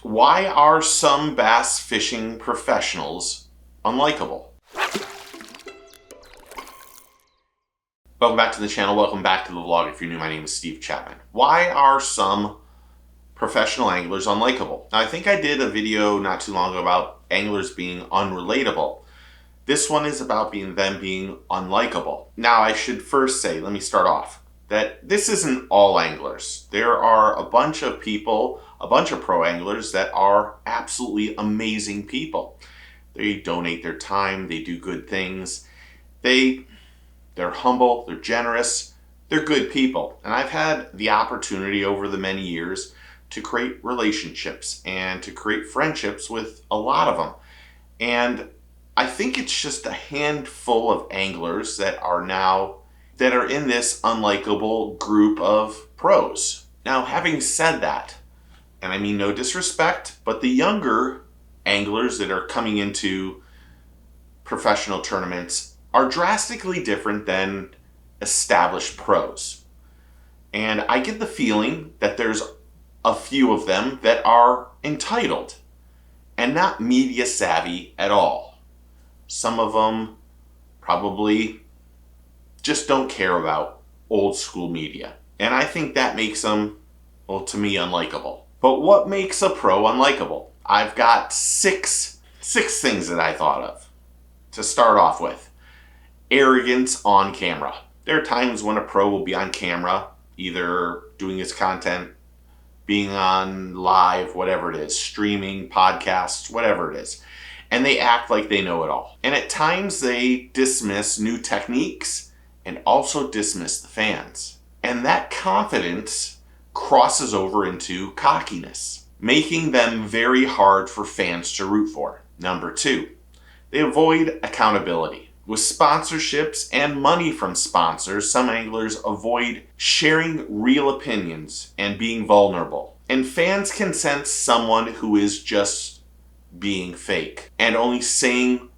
Why are some bass fishing professionals unlikable? Welcome back to the channel. Welcome back to the vlog. If you're new, my name is Steve Chapman. Why are some professional anglers unlikable? Now, I think I did a video not too long ago about anglers being unrelatable. This one is about them being unlikable. Now, I should first say, let me start off, that this isn't all anglers. There are a bunch of people, a bunch of pro anglers that are absolutely amazing people. They donate their time, they do good things, they're humble, they're generous, they're good people. And I've had the opportunity over the many years to create relationships and to create friendships with a lot of them. And I think it's just a handful of anglers that are in this unlikable group of pros. Now, having said that, and I mean no disrespect, but the younger anglers that are coming into professional tournaments are drastically different than established pros. And I get the feeling that there's a few of them that are entitled and not media savvy at all. Some of them probably just don't care about old school media. And I think that makes them, well, to me, unlikable. But what makes a pro unlikable? I've got six things that I thought of to start off with. Arrogance on camera. There are times when a pro will be on camera, either doing his content, being on live, whatever it is, streaming, podcasts, whatever it is, and they act like they know it all. And at times they dismiss new techniques and also dismiss the fans. And that confidence crosses over into cockiness, making them very hard for fans to root for. Number two, they avoid accountability. With sponsorships and money from sponsors, some anglers avoid sharing real opinions and being vulnerable. And fans can sense someone who is just being fake and only saying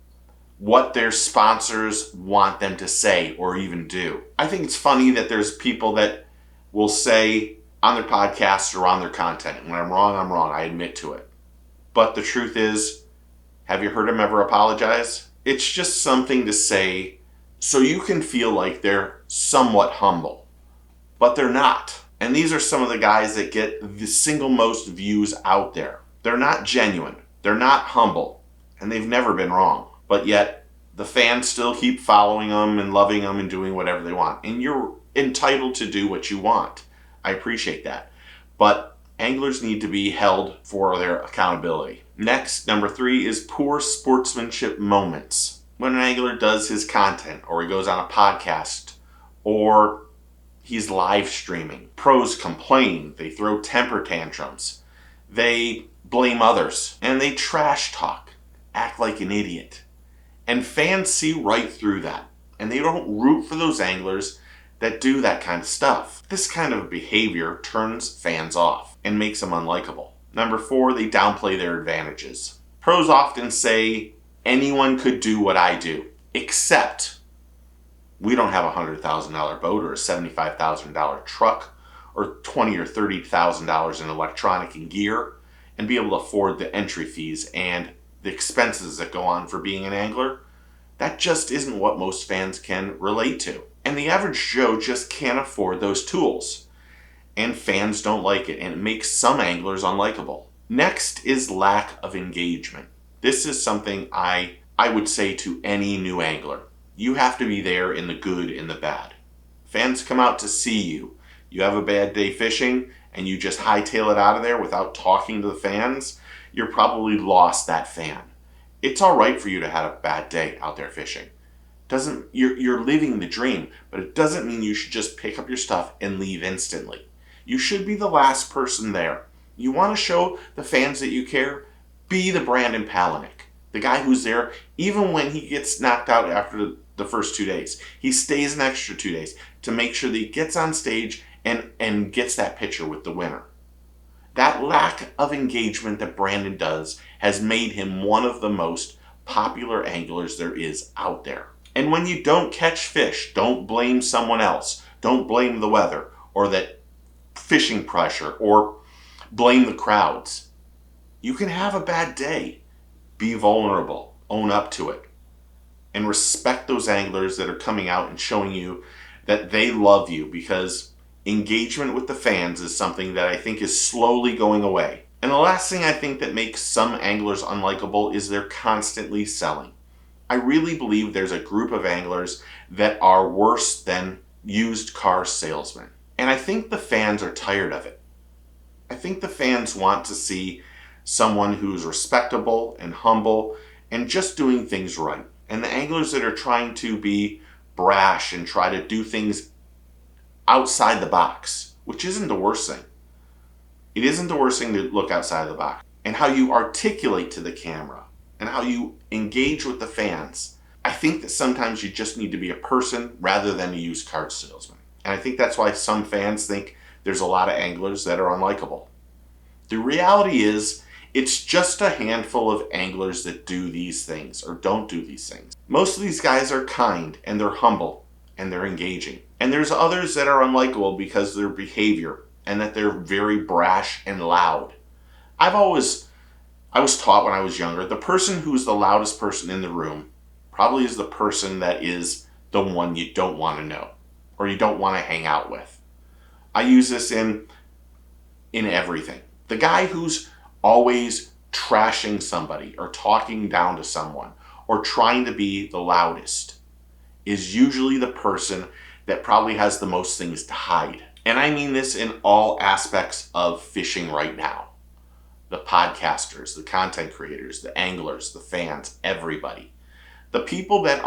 what their sponsors want them to say or even do. I think it's funny that there's people that will say on their podcasts or on their content, when I'm wrong, I'm wrong. I admit to it. But the truth is, have you heard them ever apologize? It's just something to say so you can feel like they're somewhat humble, but they're not. And these are some of the guys that get the single most views out there. They're not genuine. They're not humble, and they've never been wrong. But yet, the fans still keep following them and loving them and doing whatever they want. And you're entitled to do what you want. I appreciate that. But anglers need to be held for their accountability. Next, number three is poor sportsmanship moments. When an angler does his content, or he goes on a podcast, or he's live streaming, pros complain, they throw temper tantrums, they blame others, and they trash talk, act like an idiot. And fans see right through that. And they don't root for those anglers that do that kind of stuff. This kind of behavior turns fans off and makes them unlikable. Number four, they downplay their advantages. Pros often say, anyone could do what I do, except we don't have a $100,000 boat or a $75,000 truck or $20,000 or $30,000 in electronic and gear and be able to afford the entry fees and the expenses that go on for being an angler. That just isn't what most fans can relate to. And the average Joe just can't afford those tools. And fans don't like it, and it makes some anglers unlikable. Next is lack of engagement. This is something I would say to any new angler. You have to be there in the good and the bad. Fans come out to see you. You have a bad day fishing, and you just hightail it out of there without talking to the fans, you're probably lost that fan. It's all right for you to have a bad day out there fishing. You're living the dream, but it doesn't mean you should just pick up your stuff and leave instantly. You should be the last person there. You want to show the fans that you care? Be the Brandon Palaniuk, the guy who's there even when he gets knocked out after the first 2 days. He stays an extra 2 days to make sure that he gets on stage and gets that picture with the winner. That lack of engagement that Brandon does has made him one of the most popular anglers there is out there. And when you don't catch fish, don't blame someone else. Don't blame the weather or that fishing pressure or blame the crowds. You can have a bad day. Be vulnerable. Own up to it. And respect those anglers that are coming out and showing you that they love you, because engagement with the fans is something that I think is slowly going away. And the last thing I think that makes some anglers unlikable is they're constantly selling. I really believe there's a group of anglers that are worse than used car salesmen. And I think the fans are tired of it. I think the fans want to see someone who's respectable and humble and just doing things right. And the anglers that are trying to be brash and try to do things outside the box, which isn't the worst thing. It isn't the worst thing to look outside the box. And how you articulate to the camera and how you engage with the fans. I think that sometimes you just need to be a person rather than a used car salesman. And I think that's why some fans think there's a lot of anglers that are unlikable. The reality is, it's just a handful of anglers that do these things or don't do these things. Most of these guys are kind and they're humble and they're engaging. And there's others that are unlikable because of their behavior and that they're very brash and loud. I was taught when I was younger, the person who's the loudest person in the room probably is the person that is the one you don't want to know or you don't want to hang out with. I use this in everything. The guy who's always trashing somebody or talking down to someone or trying to be the loudest is usually the person that probably has the most things to hide. And I mean this in all aspects of fishing right now. The podcasters, the content creators, the anglers, the fans, everybody. The people that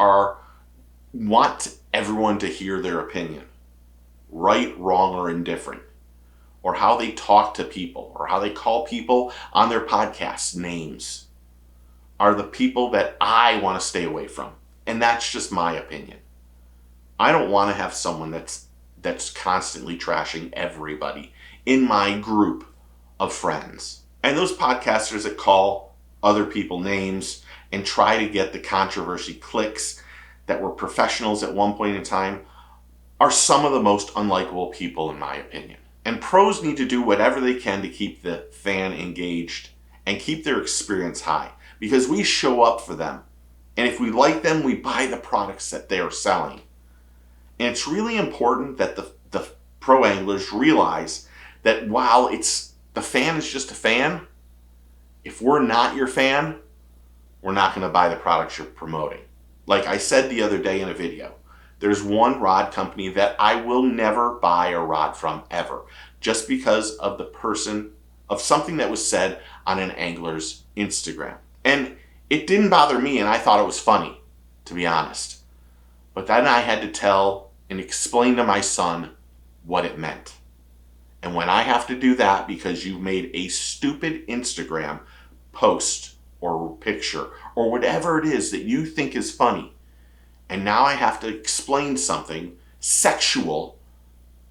want everyone to hear their opinion, right, wrong, or indifferent, or how they talk to people, or how they call people on their podcasts names, are the people that I want to stay away from. And that's just my opinion. I don't want to have someone that's constantly trashing everybody in my group of friends. And those podcasters that call other people names and try to get the controversy clicks that were professionals at one point in time are some of the most unlikable people in my opinion. And pros need to do whatever they can to keep the fan engaged and keep their experience high, because we show up for them. And if we like them, we buy the products that they are selling. And it's really important that the pro anglers realize that while the fan is just a fan, if we're not your fan, we're not going to buy the products you're promoting. Like I said the other day in a video, there's one rod company that I will never buy a rod from ever, just because of something that was said on an angler's Instagram. And it didn't bother me, and I thought it was funny, to be honest. But then I had to tell and explain to my son what it meant. And when I have to do that because you've made a stupid Instagram post or picture or whatever it is that you think is funny, and now I have to explain something sexual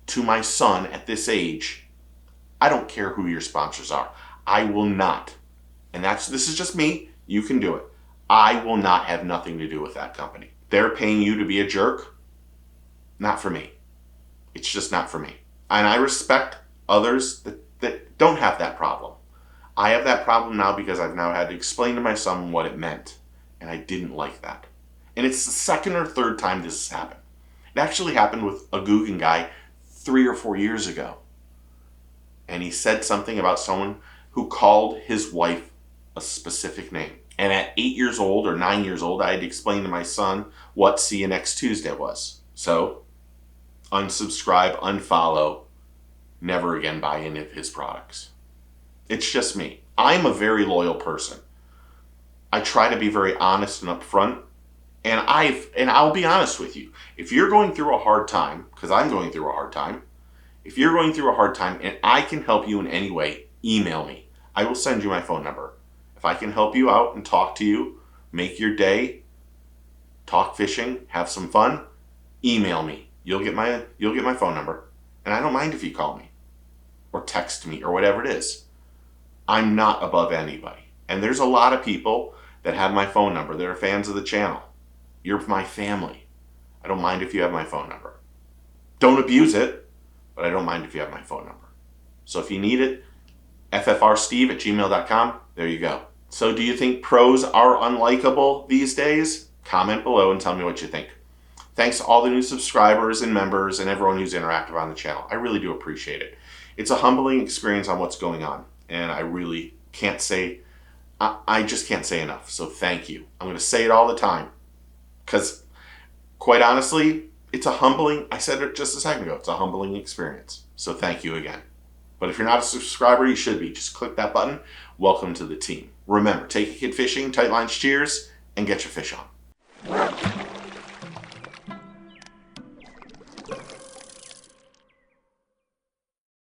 to my son at this age, I don't care who your sponsors are. I will not. And this is just me. You can do it. I will not have nothing to do with that company. They're paying you to be a jerk. Not for me. It's just not for me. And I respect others that don't have that problem. I have that problem now because I've now had to explain to my son what it meant. And I didn't like that. And it's the second or third time this has happened. It actually happened with a Guggen guy 3 or 4 years ago. And he said something about someone who called his wife a specific name. And at 8 years old or 9 years old, I had to explain to my son what See You Next Tuesday was. So, unsubscribe, unfollow, never again buy any of his products. It's just me. I'm a very loyal person. I try to be very honest and upfront. And I'll be honest with you. If you're going through a hard time, because I'm going through a hard time, if you're going through a hard time and I can help you in any way, email me. I will send you my phone number. If I can help you out and talk to you, make your day, talk fishing, have some fun, email me. You'll get my phone number. And I don't mind if you call me or text me or whatever it is. I'm not above anybody. And there's a lot of people that have my phone number that are fans of the channel. You're my family. I don't mind if you have my phone number. Don't abuse it, but I don't mind if you have my phone number. So if you need it, ffrsteve@gmail.com. There you go. So do you think pros are unlikable these days? Comment below and tell me what you think. Thanks to all the new subscribers and members and everyone who's interactive on the channel. I really do appreciate it. It's a humbling experience on what's going on, and I really can't say, I just can't say enough. So thank you. I'm going to say it all the time because, quite honestly, it's a humbling, I said it just a second ago, it's a humbling experience. So thank you again. But if you're not a subscriber, you should be. Just click that button. Welcome to the team. Remember, take a kid fishing, tight lines, cheers, and get your fish on.